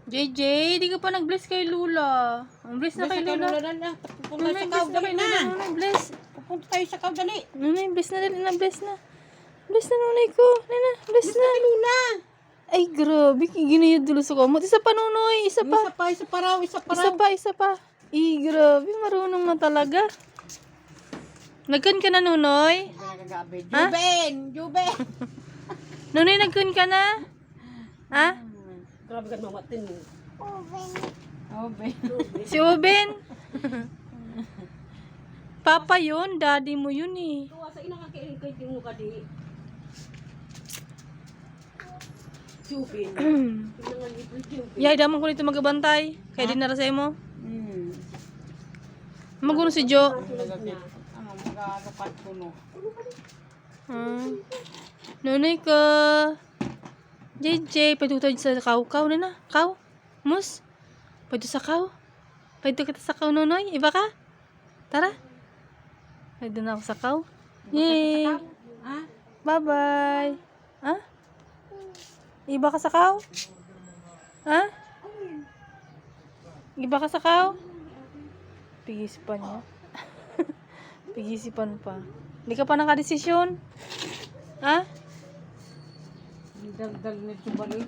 JJ, di ka pa nag-bless kay Lula. Ang bless na kay Lula. Pupunta sa kaw, dali na. Nunay, bless. Pupunta tayo sa kaw, dali. Nunay, bless na, dali na, bless na. Bless na, nunay ko. Nana, bless na. Luna. Ay, grabe. Ginayod dulo sa kamot. Isa pa, Nunoy. Isa pa. Isa pa raw. Isa pa. Ay, grabe. Marunong na talaga. Nagkan ka na, Nunoy? Ha? Juben. Nunoy, nagkan ka na? Ha? Grabe ka mamatin mo. Oben. Si Oben. Papa yun. Daddy mo yun eh. Sa ina ka kay mo ka di. Juben. Yay, damang ko nito magabantay. Kaya din narasay mo. Maguno si Jo. Mag-alukat ko no. Nunoy ko. JJ, pwede ko tayo sa kaw na na. Kaw? Mus? Pwede sa kaw? Pwede kita sa kaw, Nunoy? Iba ka? Tara. Pwede na ako sa kaw. Yay! Bye-bye. Ha? Iba ka sa kaw? Ha? Iba ka sa kaw? Pigisipan niya. Pigisipan pa. Hindi ka pa nakadesisyon? Ha? Dal-dal nito balik.